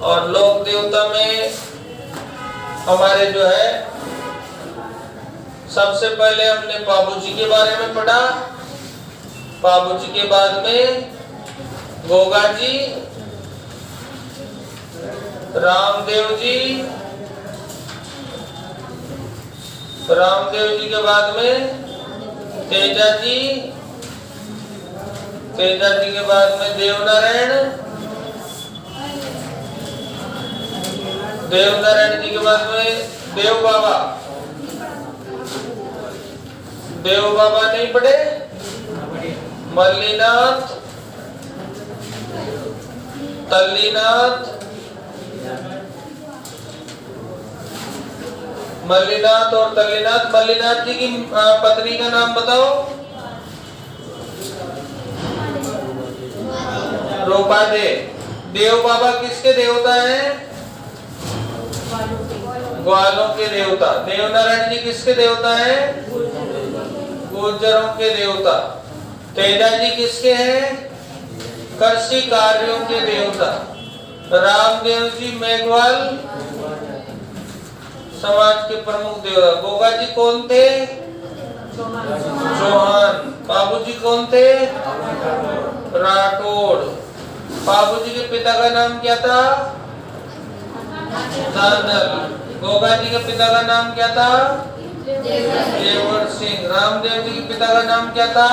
और लोक देवता में हमारे जो है सबसे पहले हमने बाबू जी के बारे में पढ़ा, बाबू जी के बाद में गोगा जी, रामदेव जी, रामदेव जी के बाद में तेजा जी, तेजा जी के बाद में देवनारायण, देवनारायण जी के बाद में देव बाबा, देव बाबा नहीं पढ़े, मल्लीनाथ, तल्लीनाथ, मल्लीनाथ और तल्लीनाथ। मल्लीनाथ जी की पत्नी का नाम बताओ। रूपा दे। देव बाबा किसके देवता हैं? ग्वालों के देवता। देवनारायण जी किसके देवता हैं? गुर्जरों के देवता। तेजा जी किसके हैं? कृषि कार्यों के देवता। रामदेव जी मेघवाल समाज के प्रमुख देवता। गोगा जी कौन थे? चौहान। बाबू जी कौन थे? राठौड़। बाबू जी के पिता का नाम क्या था? दानल। गोगा जी के पिता का नाम क्या था? देवर सिंह। रामदेव जी के पिता का नाम क्या था?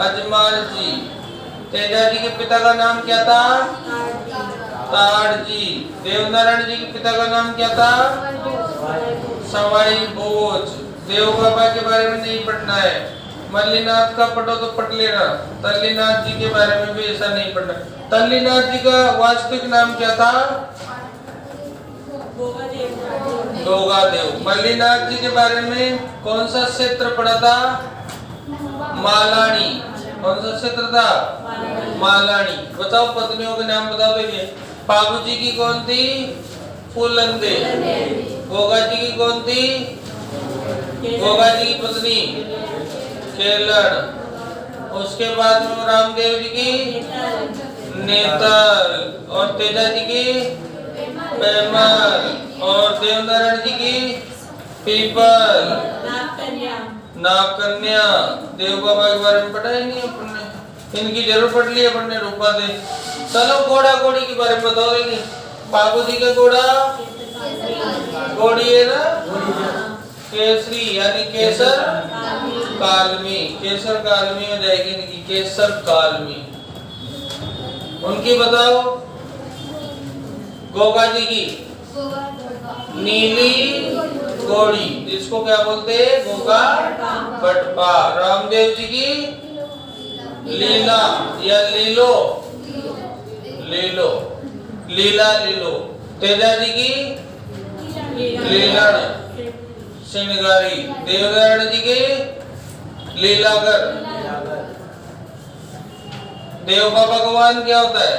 अजमाल जी। तेजा जी के पिता का नाम क्या था? ताड़ जी। देवनारायण जी के पिता का नाम क्या था? सवाई भोज। देव बाबा के बारे में नहीं पढ़ना है। मल्लीनाथ का पढ़ो तो पढ़ लेना, तल्लीनाथ जी के बारे में भी ऐसा नहीं पढ़ना। तल्लीनाथ जी का वास्तविक नाम क्या था? गोगा देव। मल्लीनाथ जी के बारे में कौन सा क्षेत्र पढ़ा था? मालानी। कौन सा क्षेत्र था? मालानी। बताओ पत्नियों के नाम बताओ। देखिए बाबू जी की कौन थी? फूलंदे। गोगा जी की कौन थी? गोगा जी की पत्नी केलड़। उसके बाद में रामदेव जी की नेतल और तेजा जी की पेमल और देवनारायण जी की पीपल, नागकन्या। देव बाबा के बारे में पढ़ा ही नहीं अपन ने, इनकी जरूर पढ़ ली अपन ने। रूपा दे। चलो घोड़ा घोड़ी के बारे में बताओ। बाबू जी का घोड़ा घोड़ी है ना, केसरी यानी केसर कालमी। केसर कालमी हो जाएगी इनकी, केसर कालमी। उनकी बताओ। गोगा जी की नीली घोड़ी, जिसको क्या बोलते हैं? गोगा बटपा। रामदेव जी की लीला या लीलो, लीलो, लीला लीलो। तेजा जी की लीलन श्रृंगारी। देवनारायण जी की लीलागर। देव बाबा भगवान क्या होता है?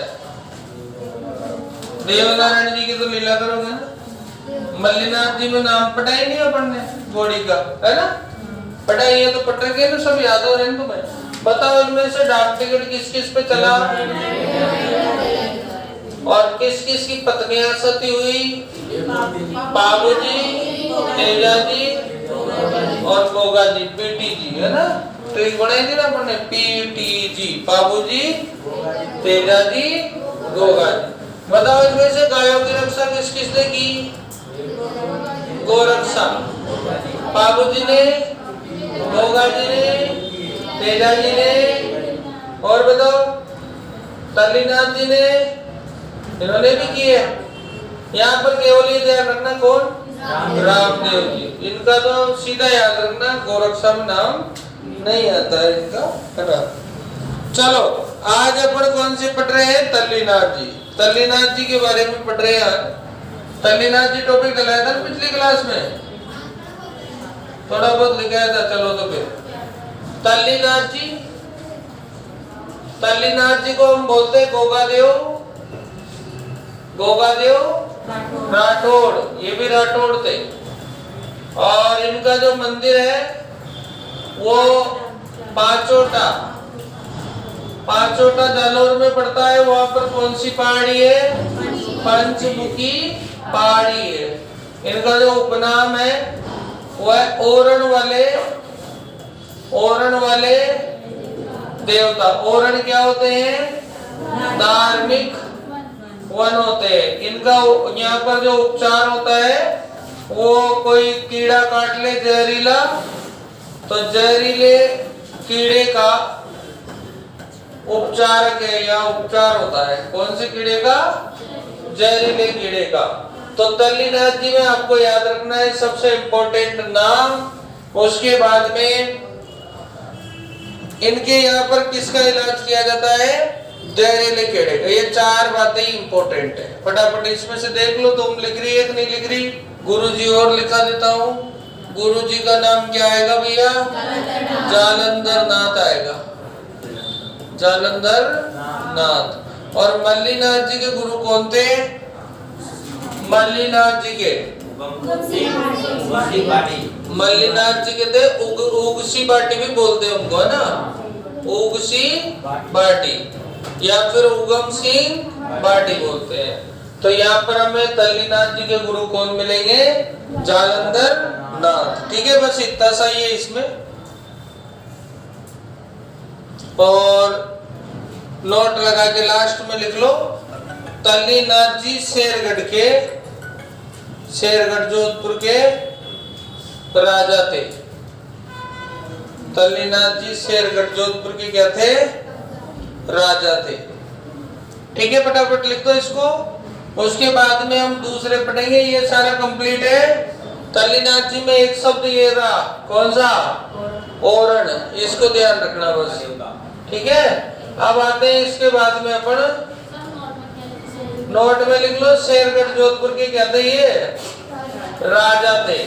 देवनारायण जी की तो लीला करोगे ना। मल्लीनाथ जी में नाम पढ़ा ही नहीं अपन ने घोड़ी का, है ना? पढ़ाई है तो पढ़ के ना, सब याद हो रहे हैं तुम्हें। बताओ इनमें से डाक टिकट किस किस पे चला और किस किस की पत्नियां सती हुई? बाबू जी, तेजा जी और गोगा जी, पीटी जी, है ना? ट्रिक बनाई थी ना अपन ने, पीटी जी, बाबू जी, तेजा जी, गोगा जी। बताओ इनमें से गायों की रक्षा किस किसने की? गोरक्षा। बाबू जी ने, गोगा जी ने, तेजा जी ने, और बताओ तल्लीनाथ जी ने, इन्होंने भी किए। यहाँ पर केवल ये ध्यान रखना कौन? रामदेव जी। इनका तो सीधा याद रखना, गोरक्षा में नाम नहीं आता है इनका, है ना? चलो आज अपन कौन से पढ़ रहे हैं? तल्लीनाथ जी। तल्लीनाथ जी के बारे में पढ़ रहे हैं। तल्लीनाथ जी टॉपिक डलाया था पिछली क्लास में, थोड़ा बहुत लिखाया था। चलो तो फिर तल्लीनाथ जी, तल्लीनाथ जी को हम बोलते हैं गोगा देव, गोगा देव राठौड़। ये भी राठौड़ थे। और इनका जो मंदिर है वो पांचोटा, पांचोटा जालौर में पड़ता है। वहां पर कौन सी पहाड़ी है? पंचमुखी पहाड़ी है। इनका जो उपनाम है वो है ओरण वाले देवता। ओरण क्या होते हैं? धार्मिक वन होते हैं। इनका यहाँ पर जो उपचार होता है वो कोई कीड़ा काट ले जहरीला, तो जहरीले कीड़े का उपचारक है या उपचार होता है। कौन से कीड़े का? जहरीले कीड़े का। तो तल्लीनाथ जी में आपको याद रखना है सबसे इम्पोर्टेंट नाम। उसके बाद में इनके यहाँ पर किसका इलाज किया जाता है? जहरीले कीड़े का। ये 4 बातें ही इम्पोर्टेंट है। फटाफट इसमें से देख लो, तुम लिख रही है कि नहीं लिख रही? गुरुजी और लिखा देता हूँ। गुरुजी का नाम क्या आएगा भैया? जालंधर नाथ आएगा, जालंधर नाथ। और मल्लीनाथ जी के गुरु कौन थे? मल्लीनाथ जी के मल्लीनाथ जी के थे उगसी बाटी भी बोलते हैं उनको, है ना? उगसी बाटी या फिर उगम सिंह बाटी बोलते हैं। तो यहाँ पर हमें तल्लीनाथ जी के गुरु कौन मिलेंगे? जालंधर नाथ। ठीक है, बस इतना सा ही है इसमें। और नोट लगा के लास्ट में लिख लो, तल्लीनाथ जी शेरगढ़ जोधपुर के राजा थे। तल्लीनाथ जी शेरगढ़ जोधपुर के क्या थे? राजा थे। ठीक है, फटाफट लिख दो इसको। उसके बाद में हम दूसरे पढ़ेंगे। ये सारा कंप्लीट है। तल्लीनाथ जी में एक शब्द ये रहा, कौन सा? ओरण। इसको ध्यान रखना बस। ठीक है, अब आते हैं इसके बाद में अपन नोट में लिख लो, शेरगढ़ जोधपुर के क्या थे? ये राजा थे।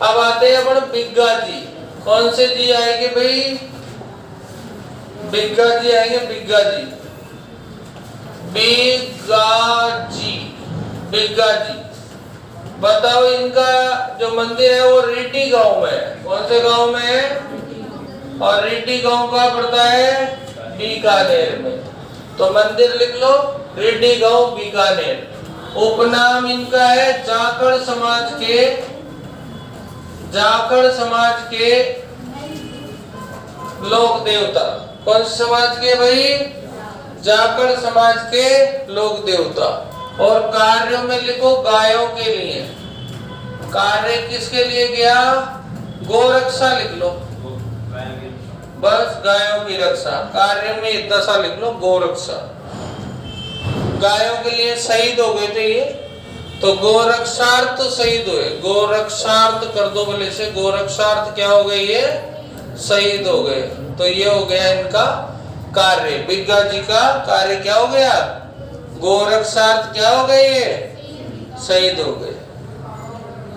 अब आते हैं अपन बिग्गा जी। कौन से जी आएंगे भाई? बिग्गा जी आएंगे। बिग्गा जी, बिग्गा जी बताओ। इनका जो मंदिर है वो रीटी गांव में है। कौन से गांव में है? और रीटी गांव का पड़ता है बीकानेर में। तो मंदिर लिख लो, रीटी गांव बीकानेर। उपनाम इनका है जाखड़ समाज के लोक देवता। कौन समाज के भाई? जाखड़ समाज के लोक देवता। और कार्यों में लिखो गायों के लिए। कार्य किसके लिए गया? गोरक्षा लिख लो, बस गायों की रक्षा। कार्य में इतना सा लिख लो, गोरक्षा। गायों के लिए शहीद हो गए थे ये, तो गोरक्षार्थ शहीद हुए। गोरक्षार्थ कर दो बोले से, गोरक्षार्थ क्या हो गए? ये शहीद हो गए। तो ये हो गया इनका कार्य। बिग्गा जी का कार्य क्या हो गया? गोरक्षार्थ क्या हो गए? ये शहीद हो गए।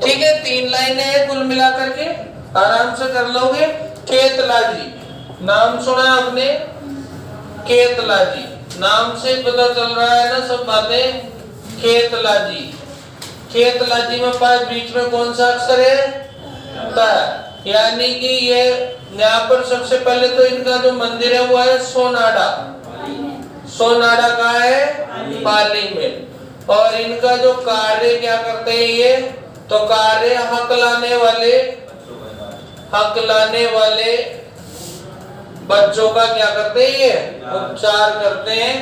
ठीक है, 3 लाइनें हैं कुल मिलाकर के, आराम से कर लोगे। केतला जी नाम सुना आपने? केतला जी नाम से पता चल रहा है ना सब बातें। केतला जी, केतला जी में पास बीच में कौन सा अक्षर है? त। यानी कि ये यहाँ पर सबसे पहले तो इनका जो मंदिर है वो है सोनाडा। सोनाडा का है? पाली में। और इनका जो कार्य क्या करते हैं ये? तो कार्य हक लाने वाले बच्चों का क्या करते हैं? ये उपचार करते हैं।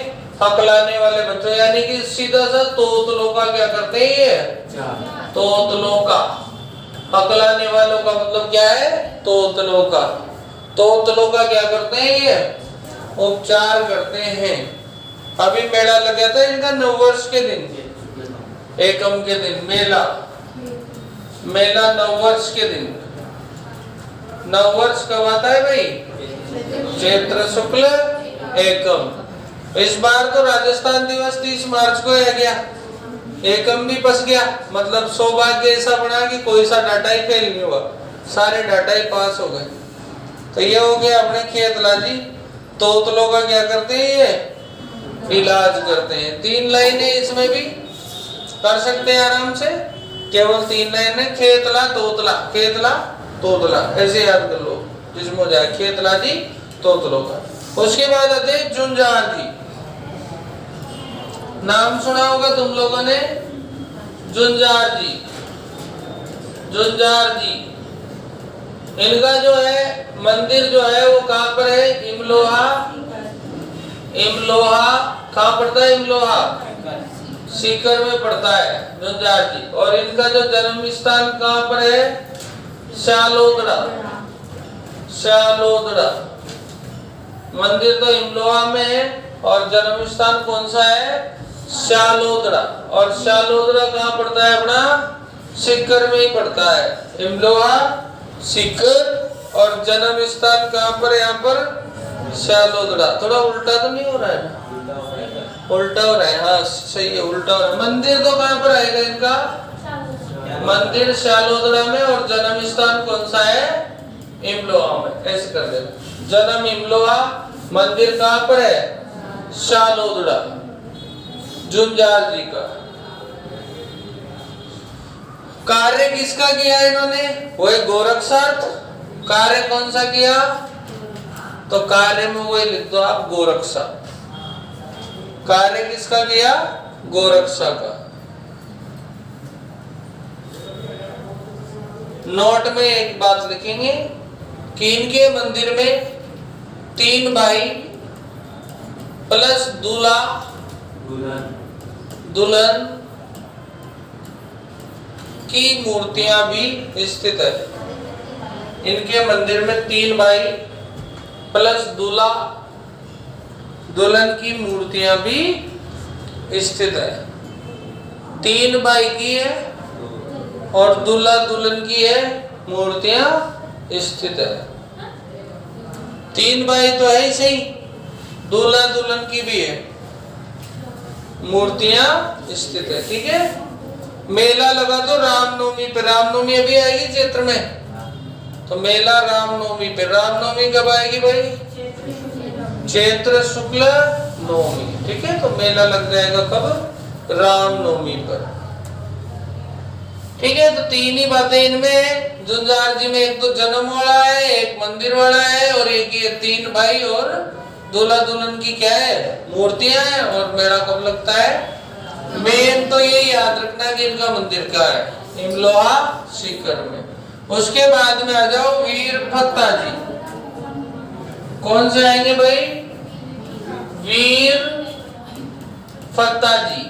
हक लाने वाले बच्चों यानी कि सीधा सा तोतलों का क्या करते हैं? ये तोतलों का। हक लाने वालों का मतलब क्या है? तोतलों का। तोतलों का क्या करते हैं? ये उपचार करते हैं। अभी मेला लग गया था इनका नववर्ष के दिन, एकम के दिन मेला नववर्ष के दिन। नववर्ष कब आता है भाई? चैत्र शुक्ल एकम। इस बार तो राजस्थान दिवस 30 मार्च को आ गया, एकम भी फंस गया। मतलब सौभाग्य ऐसा बना कि कोई सा डाटा ही फेल नहीं हुआ, सारे डाटा ही पास हो गए। तो ये हो गया अपने केतला जी। तोतलों का क्या करते हैं? ये इलाज करते हैं। 3 लाइनें इसमें भी कर सकते हैं आराम से, केवल 3 लाइनें। खेतला तोतला, खेतला तोतला ऐसे याद कर लो जिसमें हो जाए खेतला जी तोतलों का। उसके बाद आते झुंझार जी। नाम सुना होगा तुम लोगों ने, जुंजार जी। जुंजार जी, इनका जो है मंदिर जो है वो कहाँ पर है? इमलोहा। इमलोहा कहाँ पड़ता है? इमलोहा सीकर में पड़ता है जुंजार जी। और इनका जो जन्म स्थान कहाँ पर है? शालोदड़ा। शालोदड़ा मंदिर तो इमलोहा में है और जन्म स्थान कौन सा है? शालोदड़ा। और शालोदड़ा कहाँ पड़ता है अपना? सीकर में ही पड़ता है। इमलोहा, सीकर और जन्म स्थान कहाँ पर है? यहाँ पर शालोदड़ा। थोड़ा उल्टा तो नहीं हो रहा है ना? उल्टा हो रहा है, हाँ सही है, उल्टा हो रहा है। मंदिर तो कहाँ पर आएगा इनका? मंदिर शालोदड़ा में और जन्म स्थान कौन सा है? इमलोहा में। ऐसे कर देना, जन्म इमलोहा, मंदिर कहाँ पर है? शालोदड़ा, जुंजार जी का। कार्य किसका किया इन्होंने? वही गोरक्षार्थ। कार्य कौन सा किया? तो कार्य में वही लिख दो आप, गोरक्षा। कार्य किसका किया? गोरक्षा का। नोट में एक बात लिखेंगे कि इनके मंदिर में 3 भाई प्लस दूल्हा दुल्हन की मूर्तियां भी स्थित है। इनके मंदिर में 3 भाई प्लस दूल्हा दुल्हन की मूर्तियां भी स्थित है। 3 भाई की है और दूल्हा दुल्हन की है मूर्तियां स्थित है। 3 भाई तो है ही सही, दूल्हा दुल्हन की भी है, मूर्तियां स्थित है। ठीक है, मेला लगा दो रामनवमी पे। रामनवमी अभी आएगी चैत्र में, तो मेला रामनवमी पे। रामनवमी कब आएगी भाई? चैत्र शुक्ल नवमी। ठीक है, तो मेला लग जाएगा कब? रामनवमी पर। ठीक है, तो 3 ही बातें इनमें। जुंजार जी में एक तो जन्म वाला है, एक मंदिर वाला है और एक ये 3 भाई और दूल्हा दुल्हन की क्या है? मूर्तियां हैं। और मेला कब लगता है? मेन तो ये याद रखना कि इनका मंदिर का है इमलोहा सीकर में। उसके बाद में आ जाओ वीर फत्ता जी। कौन से आएंगे भाई? वीर फत्ता जी।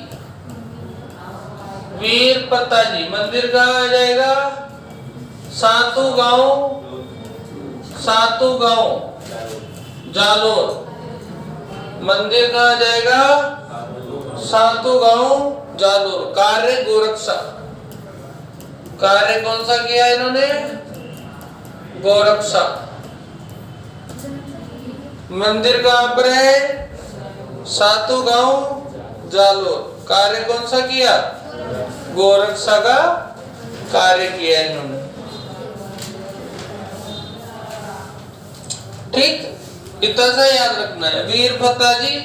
वीर फत्ता जी मंदिर कहाँ आ जाएगा? सातू गांव जालोर। मंदिर कहाँ आ जाएगा? सातू गांव जालोर। कार्य गोरक्षा। कार्य कौन सा किया इन्होंने? गोरक्षा। मंदिर कहाँ पर है? सातू गांव जालोर। कार्य कौन सा किया? गोरक्षा का कार्य किया इन्होंने। ठीक, इतना सा याद रखना है। वीर फत्ता जी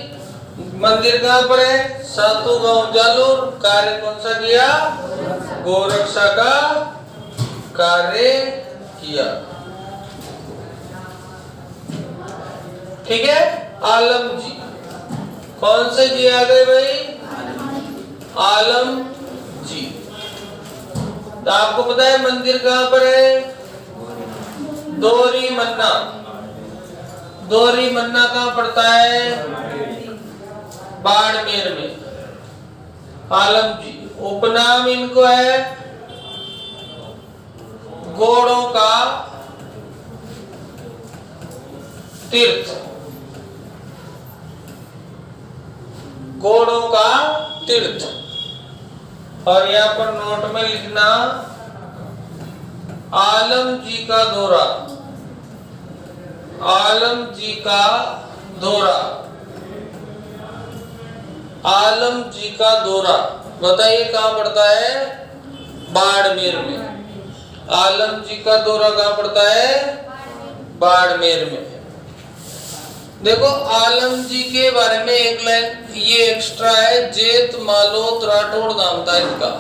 मंदिर कहाँ पर है? सातू गांव जालोर। कार्य कौन सा किया? गोरक्षा का कार्य किया। ठीक है, आलम जी। कौन से जी आ गए भाई? आलम जी। तो आपको पता है मंदिर कहाँ पर है? दोहरी मन्ना। दोहरी मन्ना कहाँ पड़ता है? बाड़मेर में। आलम जी उपनाम इनको है घोड़ों का तीर्थ। घोड़ों का तीर्थ। और यहाँ पर नोट में लिखना आलम जी का दौरा। आलम जी का दौरा। आलम जी का दौरा बताइए कहाँ पड़ता है? बाड़मेर में। आलम जी का दौरा कहाँ पड़ता है? बाड़मेर में। देखो आलम जी के बारे में एक लाइन ये एक्स्ट्रा है, जेत मालोत राठौड़ नाम था इनका।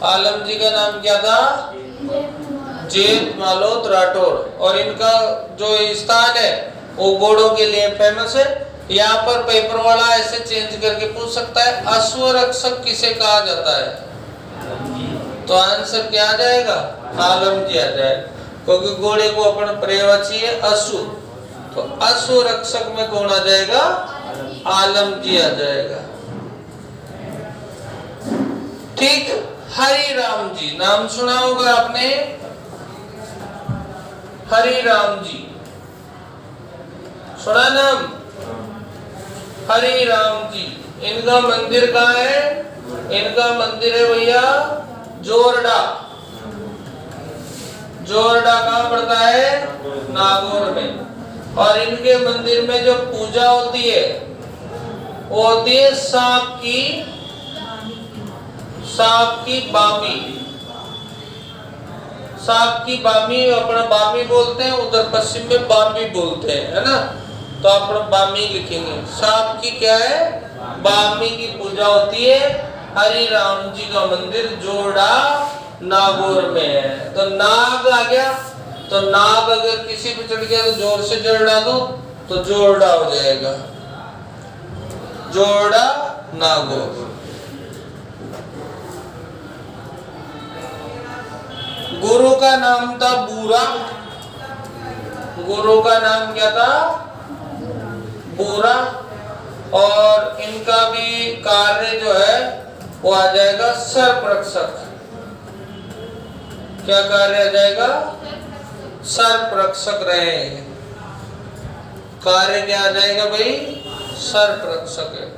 आलम जी का नाम क्या था? जेत मालोत राठौड़। और इनका जो स्थान है वो घोड़ों के लिए फेमस है। यहाँ पर पेपर वाला ऐसे चेंज करके पूछ सकता है अश्वरक्षक किसे कहा जाता है, तो आंसर क्या आ जाएगा, आलमजी आ जाएगा, क्योंकि घोड़े को अपन पर्यायवाची है अश्व, तो अश्वरक्षक में कौन आ जाएगा, आलमजी आ जाएगा। ठीक। हरि राम जी नाम सुना होगा आपने, हरि राम जी सुना नाम, हरि राम जी। इनका मंदिर कहाँ है, इनका मंदिर है भैया जोरडा। जोरडा कहाँ पड़ता है, नागौर में। और इनके मंदिर में जो पूजा होती है वो होती है सांप की बामी। सांप की बामी अपना बामी बोलते हैं, उधर पश्चिम में बामी बोलते हैं, है ना, तो अपना बामी लिखेंगे। सांप की क्या है, बामी की पूजा होती है। हरि राम जी का मंदिर जोड़ा नागौर में है। तो नाग आ गया, तो नाग अगर किसी पे चढ़ गया तो जोर से जोड़ा दो तो जोड़ा हो जाएगा, जोड़ा नागौर। गुरु का नाम था बूरा, गुरु का नाम क्या था, बूरा। और इनका भी कार्य जो है वो आ जाएगा सर्परक्षक। क्या कार्य आ जाएगा, सर्परक्षक रहे। कार्य क्या आ जाएगा भाई, सर्परक्षक है।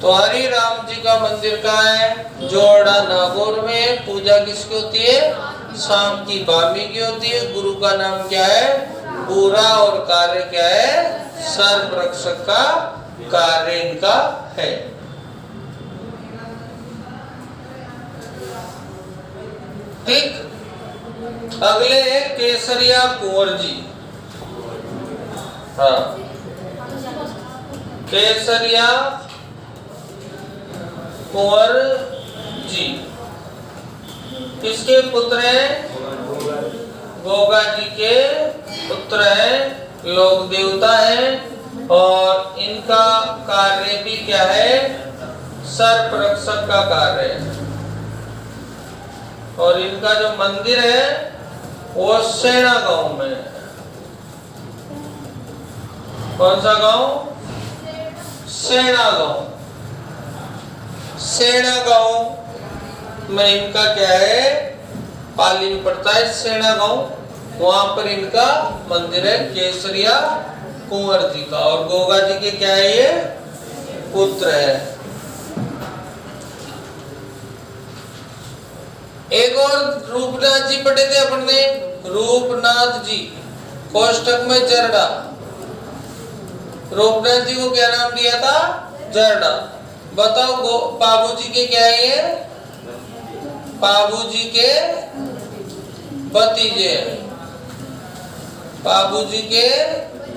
तो हरि राम जी का मंदिर कहाँ है, जोड़ा नागौर में। पूजा किसकी होती है, शाम की बामी की होती है। गुरु का नाम क्या है, बूरा। और कार्य क्या है, सर्परक्षक का कार्य इनका है। ठीक। अगले है केसरिया कुंवर जी। हाँ, केसरिया कुंवर जी किसके पुत्र हैं, गोगा जी के पुत्र हैं, लोक देवता हैं। और इनका कार्य भी क्या है, सर्परक्षक का कार्य है। और इनका जो मंदिर है वो सेना गांव में है। कौन सा गांव, सेना गांव। सेना गांव में इनका क्या है, पाली में पड़ता है सेना गांव, वहां पर इनका मंदिर है केसरिया कुंवर जी का। और गोगा जी के क्या है, ये पुत्र है। एक और रूपनाथ जी पढ़े थे अपन ने, रूपनाथ जी कोष्टक में जरडा। रूपनाथ जी को क्या नाम दिया था, जरडा। बताओ बाबूजी के क्या है ये, बाबूजी के भतीजे, बाबूजी के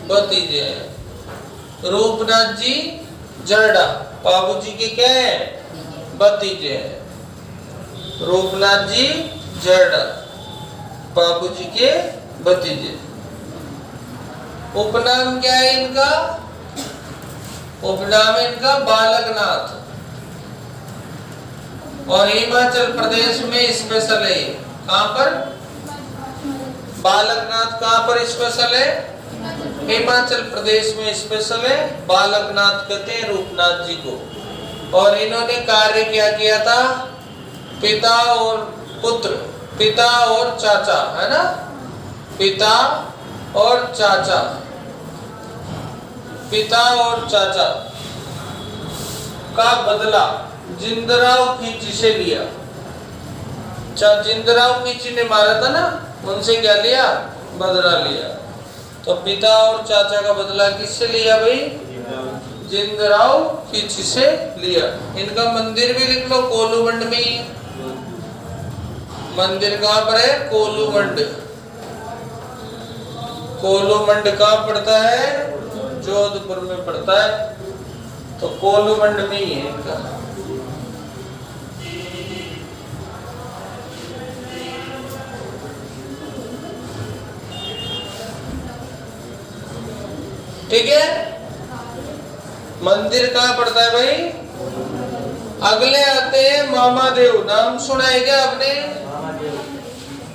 भतीजे। रूपनाथ जी जरडा, बाबूजी के क्या है, भतीजे। रूपनाथ जी जरडा, बाबूजी के भतीजे। उपनाम क्या है इनका, उपनाम इनका बालकनाथ। और हिमाचल प्रदेश में स्पेशल है। कहां पर, बालकनाथ कहां पर स्पेशल है, हिमाचल प्रदेश में स्पेशल है। बालकनाथ कहते हैं रूपनाथ जी को। और इन्होंने कार्य क्या किया था, पिता और पुत्र, पिता और चाचा, है ना, पिता और चाचा, पिता और चाचा का बदला जिंदराव खींची से लिया। जिंदराव खींची ने मारा था ना, उनसे क्या लिया, बदला लिया। तो पिता और चाचा का बदला किससे लिया भाई, जिंदराव खींची से लिया। इनका मंदिर भी लिख लो, कोलूमंड में ही। मंदिर कहाँ पर है, कोलूमंड। कोलूमंड कहाँ पड़ता है, जोधपुर में पड़ता है। तो कोलूमंड में ही है इनका। ठीक है। मंदिर कहाँ पड़ता है भाई? अगले आते हैं मामा देव। नाम सुना है क्या आपने?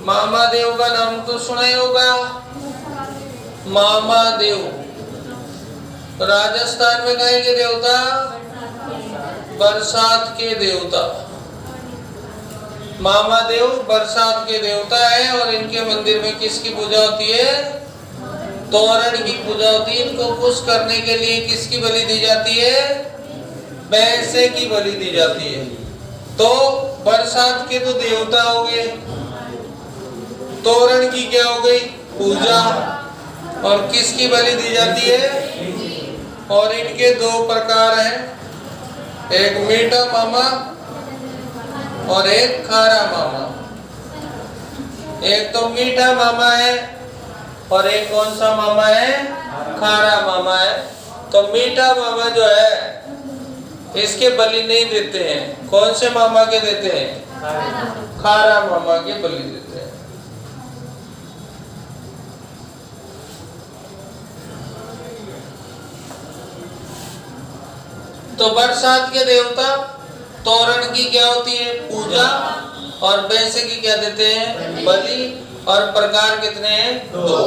मामा देव का नाम तो सुना ही होगा। मामा देव राजस्थान में कहे के देवता? बरसात के देवता। मामा देव बरसात के देवता है। और इनके मंदिर में किसकी पूजा होती है? तोरण की पूजा होती है। इनको खुश करने के लिए किसकी बलि दी जाती है? भैंसे की बलि दी जाती है। तो बरसात के तो देवता हो गए, तोरण की क्या हो गई? पूजा। और किसकी बलि दी जाती है? और इनके दो प्रकार हैं, एक मीठा मामा और एक खारा मामा। एक तो मीठा मामा है और एक कौन सा मामा है? खारा मामा है। तो मीठा मामा जो है इसके बलि नहीं देते हैं। कौन से मामा के देते हैं? खारा मामा के बलि देते हैं। तो बरसात के देवता, तोरण की क्या होती है? पूजा। और भैंसे की क्या देते हैं? बलि। और प्रकार कितने हैं? दो।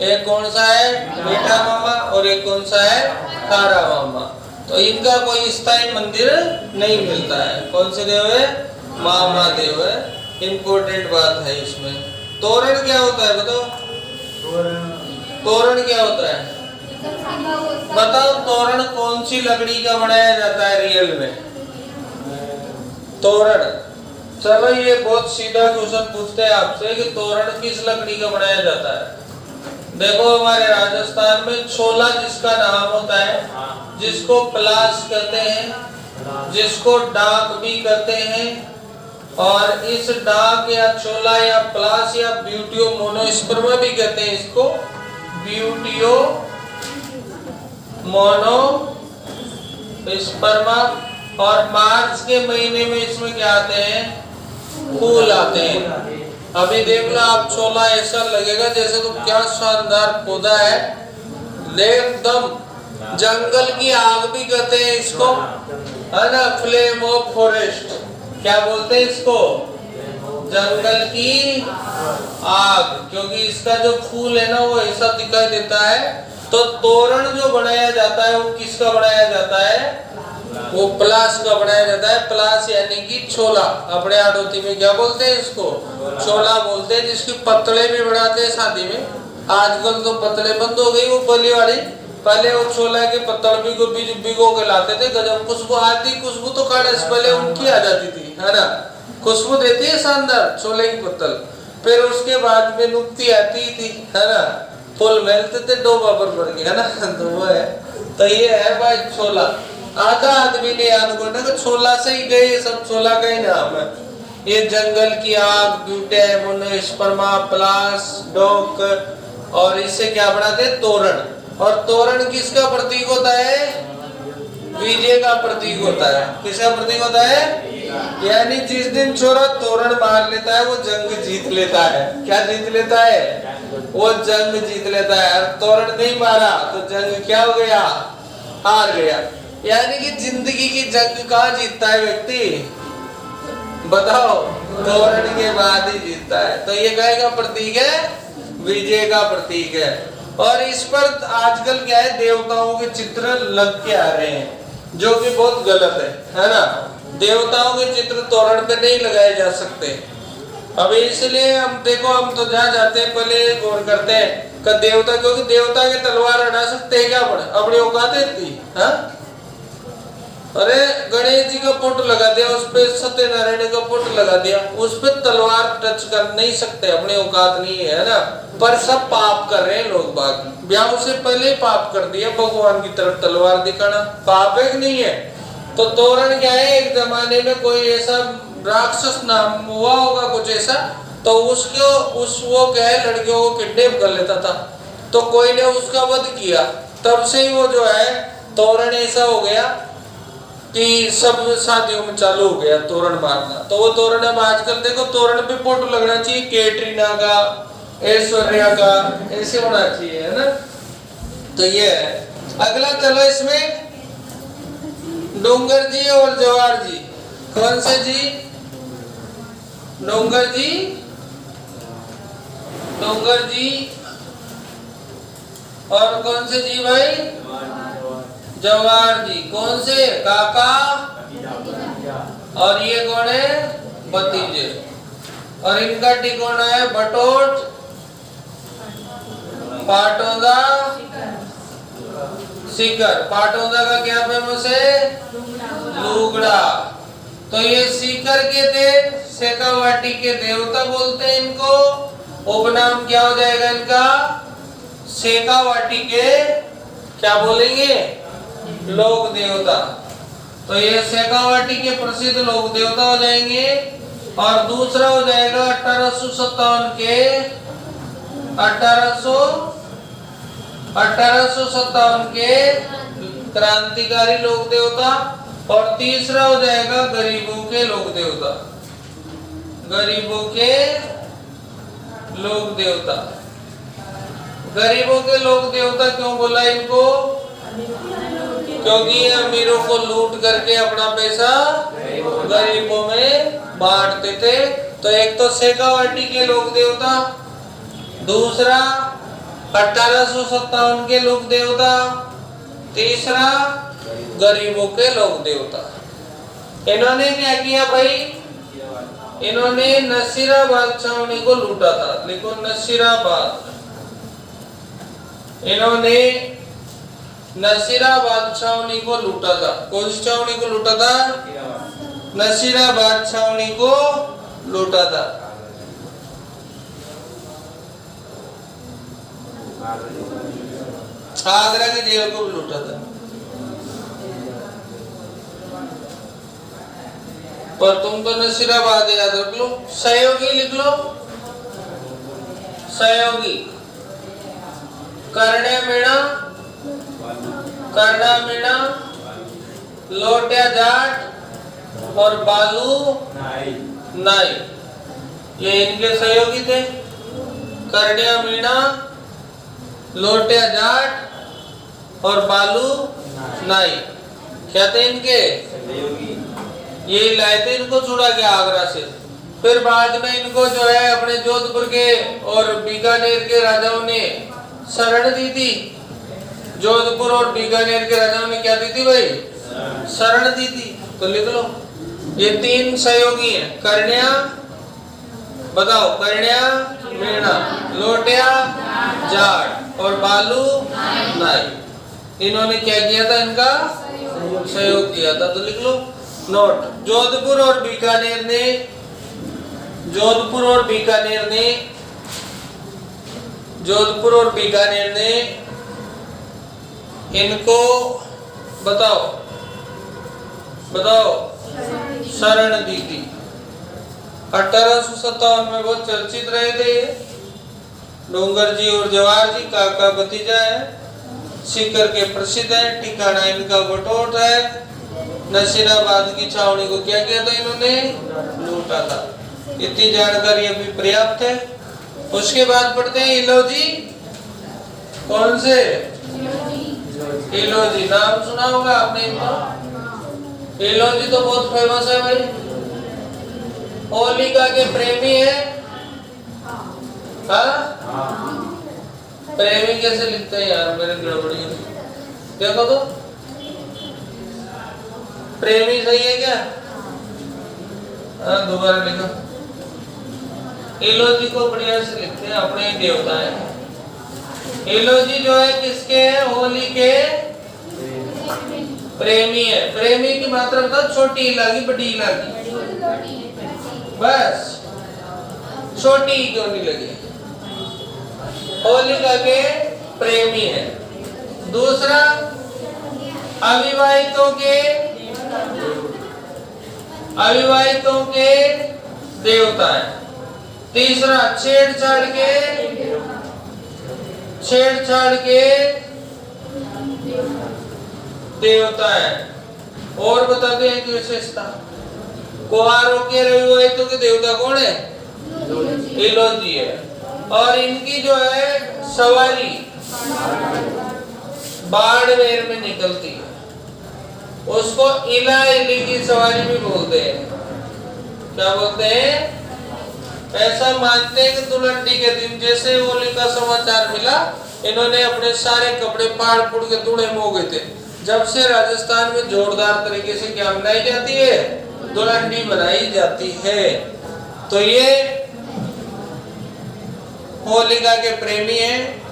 एक कौन सा है? मीठा मामा। और एक कौन सा है? खारा मामा। तो इनका कोई स्थायी मंदिर नहीं मिलता है। कौन से देव है? मामा देव है। इम्पोर्टेंट बात है इसमें। तोरण क्या होता है बताओ? तोरण क्या होता है बताओ? तोरण कौन सी लकड़ी का बनाया जाता है रियल में? तोरण। चलो ये बहुत सीधा क्वेश्चन पूछते हैं आपसे कि तोरण किस लकड़ी का बनाया जाता है। देखो हमारे राजस्थान में छोला जिसका नाम होता है, जिसको पलास कहते हैं, जिसको डाक भी कहते हैं। और इस डाक या छोला या पलास या ब्यूटियो मोनोस्पर्मा भी कहते हैं इसको। ब्यूटियो मोनो स्पर्मा। और मार्च के महीने में इसमें क्या आते हैं? फूल आते हैं। अभी देख लो आप, छोला ऐसा लगेगा जैसे तो क्या शानदार पौधा है, एकदम जंगल की आग भी कहते हैं इसको, है ना? Flame of forest. क्या बोलते हैं इसको? जंगल की आग। क्योंकि इसका जो फूल है ना वो ऐसा दिखाई देता है। तो तोरण जो बनाया जाता है वो किसका बनाया जाता है? वो पलास का बनाया जाता है। पलास यानी कि छोला। अपने आड़ोती में क्या बोलते हैं इसको? छोला बोलते हैं। जिसकी पतले भी बनाते हैं शादी में। आजकल तो पतले बंद हो गई वो बलि वाली। पहले वो छोला के पत्तल भी को भिगो के लाते थे। गजब खुशबू आती। खुशबू तो खाने से पहले उनकी आ जाती थी, है ना? खुशबू देती है शानदार छोले की पत्तल। फिर उसके बाद में नुक्ति आती थी, है ना? फुल मिलते थे डोबा भर के, है ना? तो वो है। तो ये है भाई छोला। आधा आदमी ने याद करना कि छोला से ही गए, सब छोला का ही नाम है। ये जंगल की आग, ब्यूटे मोनोस्पर्मा, पलास, डोक। और इससे क्या बनाते हैं? तोरण। और तोरण किसका प्रतीक होता है? विजय का प्रतीक होता है। किसका प्रतीक होता है? यानी जिस दिन छोरा तोरण मार लेता है वो जंग जीत लेता है। क्या जीत लेता है? वो जंग जीत लेता है। तोरण नहीं मारा तो जंग क्या हो गया? हार गया। यानी कि जिंदगी की जंग कहाँ जीतता है व्यक्ति? बताओ? तोरण के बाद ही जीतता है। तो ये काय का प्रतीक है? विजय का प्रतीक है। और इस पर आजकल क्या है? देवताओं के चित्र लग के आ रहे हैं, जो कि बहुत गलत है ना? देवताओं के चित्र तोरण पे नहीं लगाए जा सकते। अभी इसलिए हम देखो, हम तो जहाँ जाते हैं पहले गौर करते हैं कि देवता, क्योंकि देवता के तलवार हटा सकते हैं क्या? अपनी औकात थी। हाँ? अरे गणेश जी का फोटो लगा दिया, उस पे सत्यनारायण का फोटो लगा दिया, उस पे तलवार टच कर नहीं सकते, अपने औकात नहीं है ना? पर सब पाप कर रहे हैं लोग बाग। ब्याह से पहले पाप कर दिया, भगवान की तरफ तलवार दिखाना पाप है कि नहीं है? तो तोरण क्या है? एक जमाने में कोई ऐसा राक्षस नाम हुआ होगा कुछ ऐसा, तो वो क्या है, लड़कियों को किडनैप कर लेता था। तो कोई ने उसका वध किया, तब से ही वो जो है तोरण ऐसा हो गया कि सब शादियों में चालू हो गया तोरण मारना। तो वो तोरण अब आजकल देखो तोरण पे फोटो लगना चाहिए कैटरीना का, ऐश्वर्या का, ऐसे होना चाहिए, है ना? तो ये है। अगला चलो इसमें डोंगर जी और जवार जी, कौन से जी? डोंगर जी, डोंगर जी और कौन से जी भाई? जवार जी। कौन से? काका और ये कौन है? भतीजे। और इनका ठिकाना है बटोट, पाटौदा, सीकर। पाटौदा का क्या फेमस है? लुगड़ा। तो ये सीकर के थे, शेखावाटी के देवता बोलते हैं इनको। उपनाम क्या हो जाएगा इनका? शेखावाटी के क्या बोलेंगे? लोक देवता। तो ये शेखावाटी के प्रसिद्ध लोक देवता हो जाएंगे। और दूसरा हो जाएगा 1857 के 1857 के क्रांतिकारी लोक देवता। और तीसरा हो जाएगा गरीबों के लोक देवता। गरीबों के लोक देवता। गरीबों के लोक देवता क्यों बोला इनको? क्योंकि अमीरों को लूट करके अपना पैसा गरीबों में बांटते थे। तो एक तो शेखावाटी के लोक देवता, दूसरा 1857 के लोक देवता, तीसरा गरीबों के लोक देवता। इन्होंने क्या किया भाई? इन्होंने नसीराबाद छावनी को लूटा था। लिखो नसीराबाद। इन्होंने नसीराबाद छावनी को लूटा था। कौन सी छावनी को लूटा था? नसीराबाद छावनी को लूटा था। आगरा की जेल को भी लूटा था। पर तुम तो नसीराबाद याद रख लो। सहयोगी लिख लो। सहयोगी। करण्या मीणा, करना मीणा, लोटिया जाट और बालू नाई, ये इनके सहयोगी थे। करण्या मीणा, लोटिया जाट और बालू नाई क्या थे इनके? ये लाए थे इनको छुड़ा के आगरा से। फिर बाद में इनको जो है अपने जोधपुर के और बीकानेर के राजाओं ने शरण दी थी। जोधपुर और बीकानेर के राजाओं ने क्या दी थी भाई? शरण दी थी। तो लिख लो ये तीन सहयोगी हैं। करण्या, बताओ, करण्या मीणा, लोटिया जाट और बालू नाई। इन्होंने क्या किया था? इनका सहयोग किया था। तो लिख लो नोट। जोधपुर और बीकानेर ने, जोधपुर और बीकानेर ने, जोधपुर और बीकानेर ने इनको बताओ, बताओ, शरण दी थी। 1857 में बहुत चर्चित रहे थे। डोंगर जी और जवाहर जी काका भतीजा है। सीकर के प्रसिद्ध है। ठिकाना इनका बटोट है। नसीराबाद की छावनी को क्या किया था इन्होंने? लूटा था। इतनी जानकारी अभी पर्याप्त है। उसके बाद पढ़ते हैं इलोजी। कौन से? इलोजी। नाम सुना होगा आपने इनको। इलोजी तो बहुत फेमस है भाई। होलिका के प्रेमी है। हाँ, प्रेमी कैसे लिखते हैं यार? मेरे गड़बड़ी देखो तो, प्रेमी सही है क्या? हाँ, दोबारा लिखो। इलोजी को बढ़िया से लिखते हैं, अपने देवता है। इलोजी जो है किसके है? होली के प्रेमी है। प्रेमी की मात्रा बताओ। छोटी इलागी, बड़ी इलागी? बस छोटी क्यों नहीं लगी? होलिका के प्रेमी है। दूसरा अविवाहितों के, अविवाहितों के देवता है। तीसरा छेड़छाड़ के, छेड़छाड़ के देवता है। और बताते हैं कि विशेषता। कुंवारों के अविवाहितों के देवता कौन है? इलोजी है। और इनकी जो है सवारी बाड़मेर में निकलती है। उसको इला इली की सवारी भी बोलते हैं। क्या बोलते हैं? ऐसा मानते हैं कि दुल्हनडी के दिन जैसे होली का समाचार मिला, इन्होंने अपने सारे कपड़े फाड़ फूड़ के दूल्हे मोगे थे। जब से राजस्थान में जोरदार तरीके से क्या मनाई जाती है? दुल्हनडी बनाई जाती है। तो ये होलिका के प्रेमी हैं।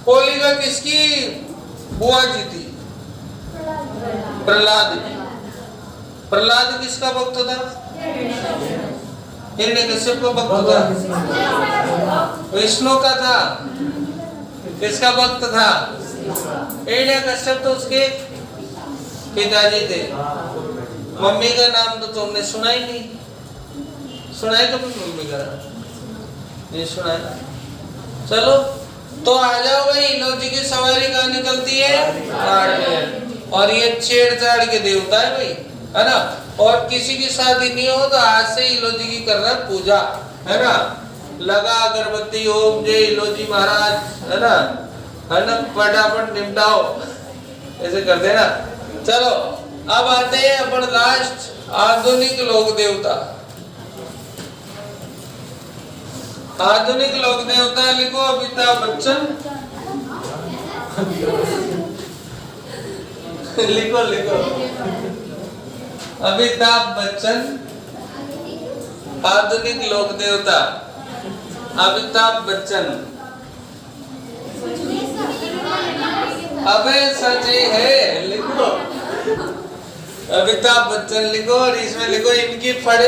होलिका किसकी बुआ जी थी? प्रहलाद जी। प्रहलाद किसका भक्त था? हिरण्यकश्यप का भक्त था। विष्णु का था। किसका भक्त था? हिरण्यकश्यप तो उसके पिताजी थे। मम्मी का नाम तो तुमने सुना ही नहीं। सुना है कभी मम्मी का? नहीं सुना है। चलो तो आ जाओ भाई, इलोजी की सवारी कहाँ निकलती है? बाड़मेर। और ये छेड़छाड़ के देवता है भाई, है ना। और किसी की शादी नहीं हो तो आज से इलोजी की कर रहा पूजा, है ना। लगा अगरबत्ती, ओम जय इलोजी महाराज, है ना, फटाफट निपटाओ, ऐसे कर देना। चलो अब आते हैं अपन लास्ट आधुनिक लोक देवता। आधुनिक लोक देवता लिखो अमिताभ बच्चन। लिखो लिखो अमिताभ बच्चन आधुनिक लोक देवता। अमिताभ बच्चन। अबे सच है, लिखो अमिताभ बच्चन लिखो और इसमें लिखो इनकी फड़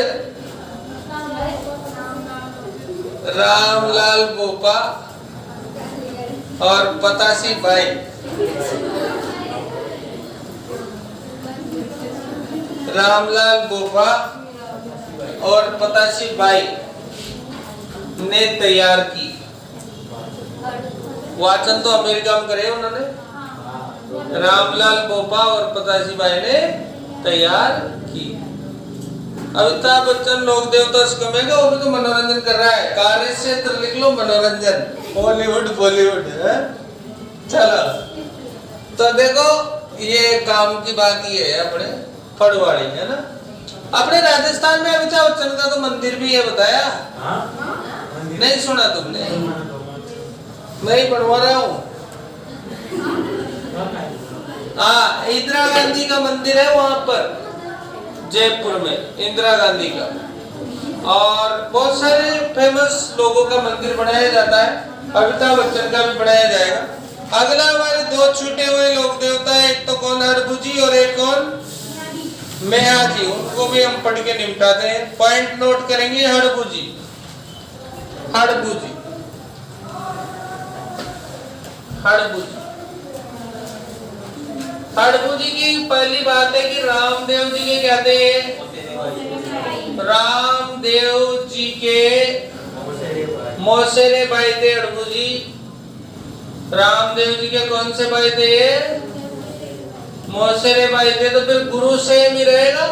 रामलाल बोपा और पतासी बाई। रामलाल बोपा और पतासी बाई ने तैयार की। वाचन तो अमेरिका में करे उन्होंने। रामलाल बोपा और पतासी बाई ने तैयार की। अमिताभ बच्चन लोक देवता से कमेगा, वो भी तो मनोरंजन कर रहा है। कार्य क्षेत्र लिख लो मनोरंजन, हॉलीवुड बॉलीवुड है। चलो तो देखो ये काम की बात ये है अपने फड़वाड़ी, है ना। अपने राजस्थान में अमिताभ बच्चन का तो मंदिर भी है, बताया? नहीं सुना तुमने? मैं ही बनवा रहा हूँ। हाँ, इंदिरा गांधी का मंदिर है वहां पर जयपुर में, इंदिरा गांधी का। और बहुत सारे फेमस लोगों का मंदिर बनाया जाता है। अमिताभ बच्चन का भी बनाया जाएगा। अगला हमारे दो छूटे हुए लोक देवता है, एक तो कौन? हरभुजी और एक कौन? मेहाजी। उनको भी हम पढ़ के निपटाते हैं। पॉइंट नोट करेंगे। हरभुजी, हरभुजी, हरभुजी। हरभुजी की पहली बात है कि रामदेव जी के क्या थे? रामदेव जी के मौसेरे भाई थे हरभुजी। रामदेव जी के कौन से भाई थे? मौसेरे भाई थे। तो फिर गुरु सेम ही रहेगा।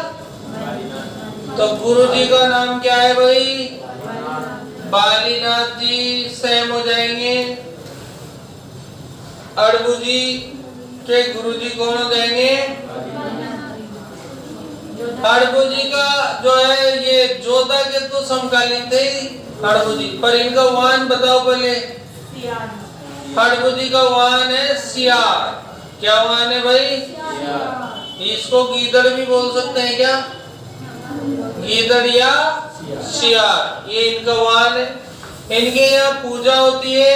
तो गुरु जी का नाम क्या है भाई? बालीनाथ जी सेम हो जाएंगे। हरभुजी के गुरुजी कौन हो जाएंगे? हरभुजी का जो है ये जोधा के तो समकालीन थे हरभुजी, पर इनका वाहन बताओ पहले। हरभुजी का वाहन है सियार। क्या वाहन है भाई? इसको गीदड़ भी बोल सकते हैं क्या? गीदड़ या सियार, ये इनका वाहन है। इनके यहाँ पूजा होती है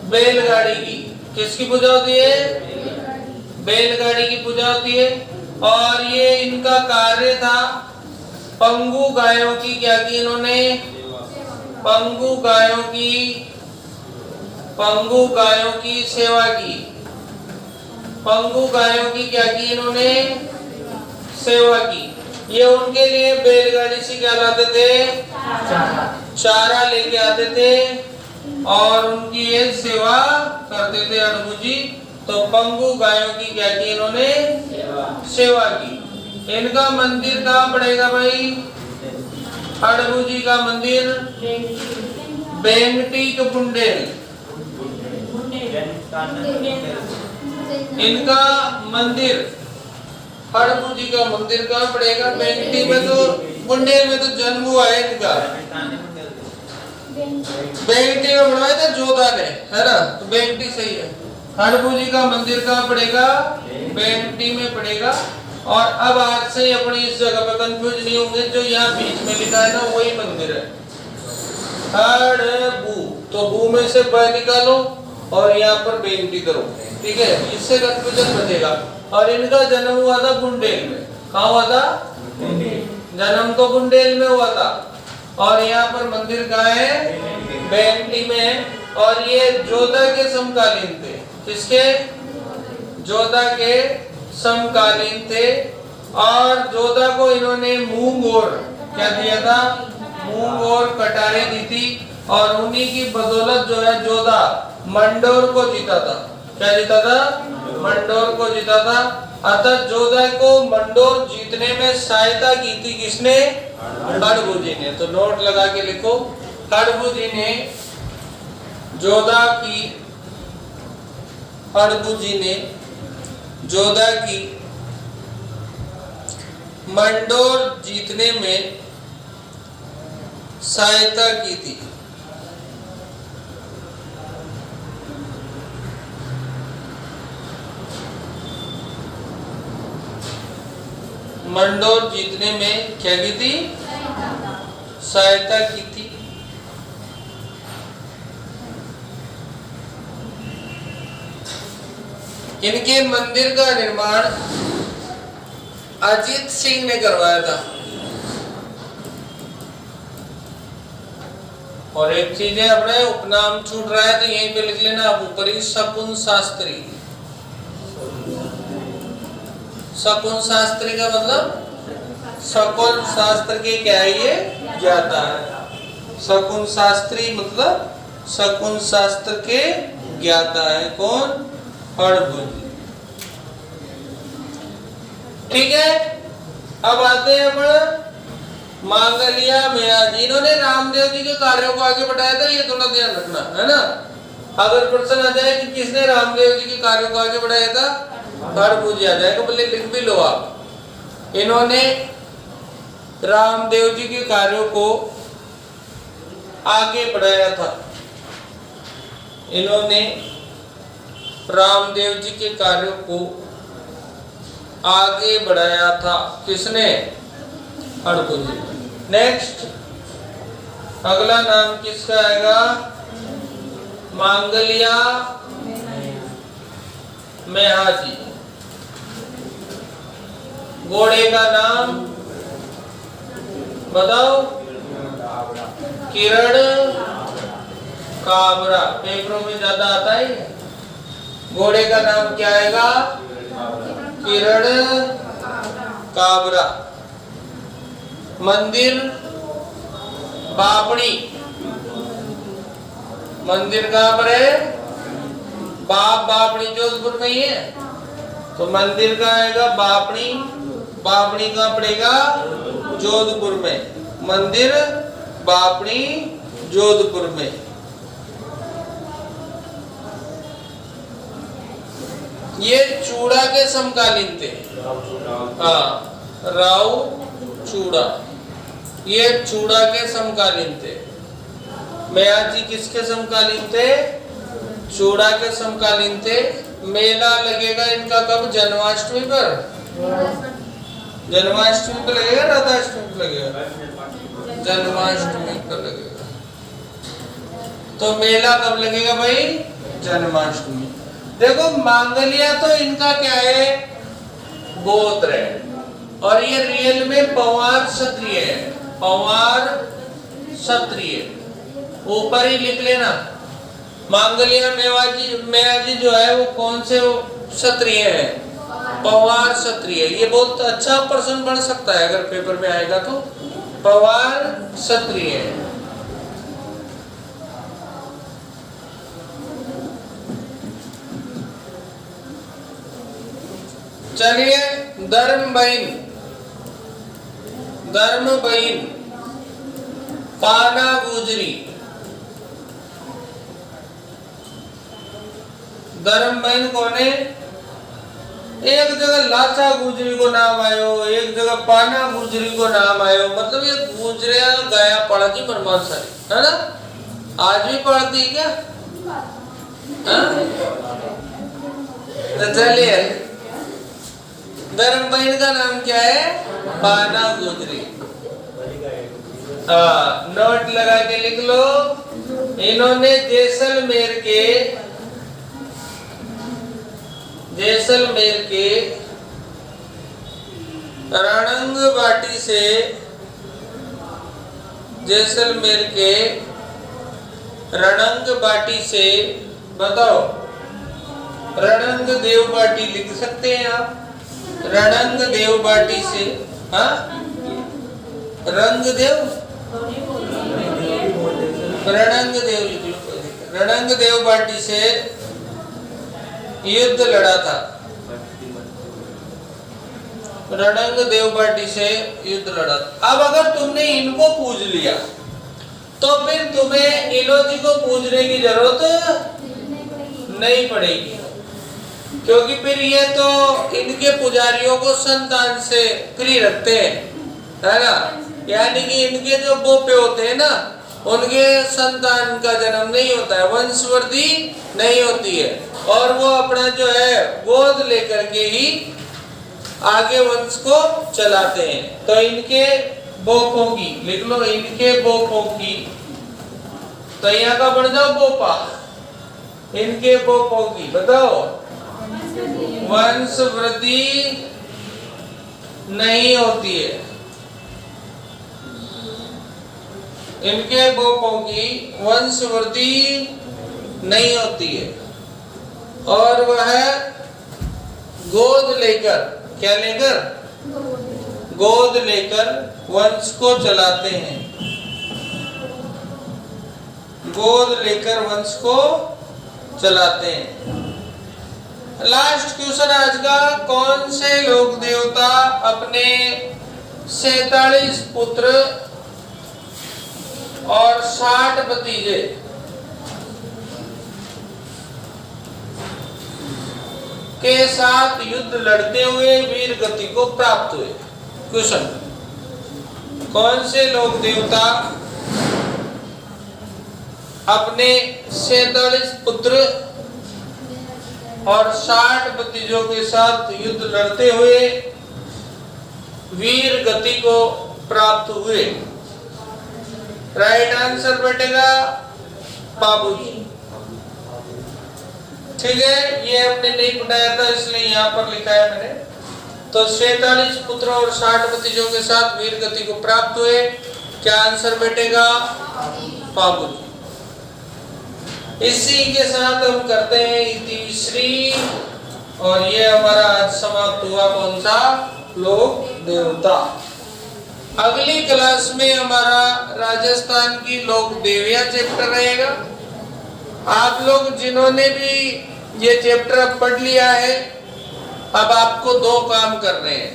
बैलगाड़ी की। किसकी पूजा होती है? बैलगाड़ी की पूजा होती है। और ये इनका कार्य था पंगु गायों की क्या की इन्होंने? पंगु गायों की सेवा की। पंगु गायों की क्या की इन्होंने? सेवा की। ये उनके लिए बैलगाड़ी से क्या लाते थे? चारा लेके आते थे और उनकी ये सेवा करते थे हरभुजी। तो पंगु गायों की क्या की इन्होंने? सेवा की। इनका मंदिर कहाँ पड़ेगा भाई? हरभुजी का मंदिर बेंगटी के बुंडेल, इनका मंदिर, हड़पू जी का मंदिर कहाँ पड़ेगा? बेंगटी में तो, बुंडेल में तो जन्म हुआ है इनका, बेंगटी में बनवाया था जोधा ने, है ना? तो बेंगटी सही है। हड़पू जी का मंदिर कहाँ पड़ेगा? बेंगटी में पड़ेगा। और अब आज से अपनी इस जगह पे कंफ्यूज नहीं होंगे, जो यहाँ बीच में लिखा है ना वही मंदिर है, हड़बू। तो बू में से ब निकालो और यहाँ पर बेंगटी करो, ठीक है? इससे कंफ्यूजन बचेगा। और इनका जन्म हुआ था बुंडेल में। कहाँ हुआ था? जन्म तो बुंडेल में हुआ था, और यहाँ पर मंदिर कहाँ है? बेंगटी में। और ये जोधा के समकालीन थे। किसके? जोधा के समकालीन थे। और जोधा को इन्होंने मूंग और क्या दिया था? मूंग और कटारी दी थी। और उन्हीं की बदौलत जो है जोधा मंडोर को जीता था। क्या जीता था? मंडोर को जीता था। अतः जोधा को मंडोर जीतने में सहायता की थी किसने? हड़बू जी ने। तो नोट लगा के लिखो, हड़बू जी ने जोधा की, हड़बू जी ने जोधा की मंडोर जीतने में सहायता की थी। मंडोर जीतने में क्या की थी? सहायता की थी। इनके मंदिर का निर्माण अजीत सिंह ने करवाया था। और एक चीज है, अपने उपनाम छूट रहा है तो यहीं पे लिख लेना आप ऊपर ही, शकुन शास्त्री। शकुन शास्त्री का मतलब शकुन शास्त्र के क्या है? ये ज्ञाता है। शकुन शास्त्री मतलब शकुन शास्त्र के ज्ञाता है। कौन? हड़बू जी। ठीक है, अब आते हैं अपन मांगलिया मेयाजी। इन्होंने रामदेव जी के कार्यों को आगे बढ़ाया था, ये थोड़ा ध्यान रखना है ना। अगर प्रश्न आ जाए कि किसने रामदेव जी के कार्यों को आगे बढ़ाया था, हड़बू जी आ जाएगा, बोले लिख भी लो आप। इन्होंने रामदेव जी के कार्यों को आगे बढ़ाया था। इन्होंने रामदेव जी के कार्यों को आगे बढ़ाया था। किसने? हड़बू जी। नेक्स्ट, अगला नाम किसका आएगा? मांगलिया मेहाजी। घोड़े का नाम बताओ? किरण काबरा। पेपरों में ज्यादा आता है। घोड़े का नाम क्या आएगा? किरण काबरा। मंदिर बापड़ी। मंदिर कहाँ पर है? बापड़ी जोधपुर में ही है। तो मंदिर का आएगा बापड़ी। बापड़ी कहाँ पड़ेगा? जोधपुर में। मंदिर बापड़ी जोधपुर में। ये चूड़ा के समकालीन थे। हाँ, राव चूड़ा, ये चूड़ा के समकालीन थे। मेयाजी किसके समकालीन थे? चूड़ा के समकालीन थे। मेला लगेगा इनका कब? जन्माष्टमी पर। जन्माष्टमी पर लगेगा, राधाष्टमी पर लगेगा? जन्माष्टमी पर लगेगा। तो मेला कब लगेगा भाई? जन्माष्टमी। देखो, मांगलिया तो इनका क्या है? गोत्र है। और ये रियल में पवार क्षत्रिय है। पवार क्षत्रिय ऊपर ही लिख लेना। मांगलिया मेयाजी जो है वो कौन से क्षत्रिय है? पवार क्षत्रिय। ये बहुत अच्छा प्रश्न बन सकता है अगर पेपर में आएगा तो। पवार क्षत्रिय। चलिए, धर्मबहीन, धर्मबहीन, कान्हा गुजरी। धर्म बहन कौन है? एक जगह लाचा गुजरी को नाम आयो, एक जगह पाना गुजरी को नाम आयो, मतलब ये गुजरिया गया पढ़ती परमान सारी है ना। आज भी पढ़ती है क्या? तो चलिए, धर्म बहन का नाम क्या है? पाना गुजरी। नोट लगा के लिख लो। इन्होंने जैसलमेर के रणंग बाटी से, जैसलमेर के रणंग बाटी से, बताओ रणंग देव बाटी लिख सकते हैं आप? रणंग देव बाटी से, हाँ रंग देव, रणंग देव लिख लो। रणंग देव बाटी से युद्ध लड़ा था, रणंग देव बाटी से युद्ध लड़ा था। अब अगर तुमने इनको पूज लिया तो फिर तुम्हें इलोजी को पूजने की जरूरत नहीं पड़ेगी, क्योंकि फिर ये तो इनके पुजारियों को संतान से फ्री रखते हैं, है ना। यानी कि इनके जो बोपे होते हैं ना, उनके संतान का जन्म नहीं होता है, वंशवृद्धि नहीं होती है, और वो अपना जो है गोद लेकर के ही आगे वंश को चलाते हैं। तो इनके बोपों की लिख लो, इनके बोपों की, तो यहाँ का बन जाओ बोपा, इनके बोपों की, बताओ वंश वृद्धि नहीं होती है। इनके बोपों की वंश वृद्धि नहीं होती है, और वह गोद लेकर, क्या लेकर? गोद लेकर वंश को चलाते हैं, गोद लेकर वंश को चलाते हैं। लास्ट क्वेश्चन आज का, कौन से लोक देवता अपने 47 पुत्र और 60 भतीजे के साथ युद्ध लड़ते हुए वीर गति को प्राप्त हुए? क्वेश्चन, कौन से लोक देवता अपने 47 पुत्र और 60 भतीजों के साथ युद्ध लड़ते हुए वीर गति को प्राप्त हुए? राइट आंसर बैठेगा बाबूजी। ठीक है, ये हमने नहीं पढ़ाया था इसलिए यहाँ पर लिखा है मैंने। तो 47 पुत्र और 60 भतीजों के साथ वीर गति को प्राप्त हुए, क्या आंसर बैठेगा? बाबूजी। इसी के साथ हम करते हैं इतिश्री, और ये हमारा आज समाप्त हुआ कौन सा? लोक देवता। अगली क्लास में हमारा राजस्थान की लोक देवियां चैप्टर रहेगा। आप लोग जिन्होंने भी ये चैप्टर अब पढ़ लिया है, अब आपको 2 काम करने हैं।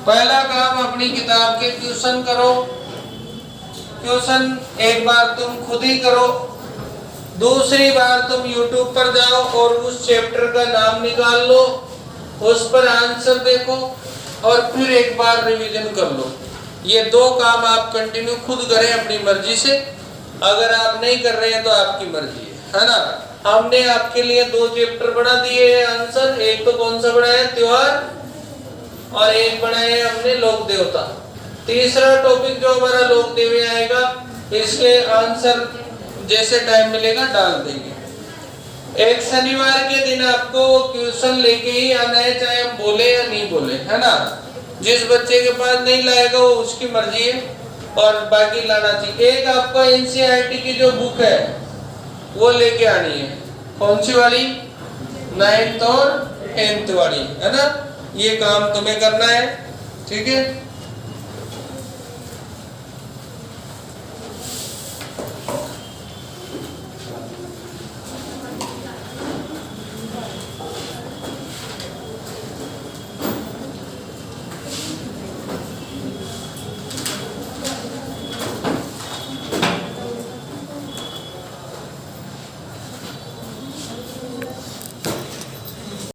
पहला काम, अपनी किताब के क्वेश्चन करो, क्वेश्चन एक बार तुम खुद ही करो, दूसरी बार तुम YouTube पर जाओ और उस चैप्टर का नाम निकाल लो, उस पर आंसर देखो, और फिर एक बार रिवीजन कर लो। ये 2 काम आप कंटिन्यू खुद करें अपनी मर्जी से। अगर आप नहीं कर रहे हैं तो आपकी मर्जी है ना। हमने आपके लिए 2 चैप्टर बना दिए हैं आंसर। एक तो कौन सा बनाया? त्योहार, और एक बनाया हमने लोक देवता। तीसरा टॉपिक जो हमारा लोक देवी आएगा, इसके आंसर जैसे टाइम मिलेगा डाल देंगे। एक शनिवार के दिन आपको क्वेश्चन लेके ही आना है, चाहे हम बोले या नहीं बोले, है ना। जिस बच्चे के पास नहीं लाएगा वो उसकी मर्जी है, और बाकी लाना चाहिए। एक आपको NCERT की जो बुक है वो लेके आनी है। कौन सी वाली? 9th और 10th वाली, है ना। ये काम तुम्हें करना है, ठीक है।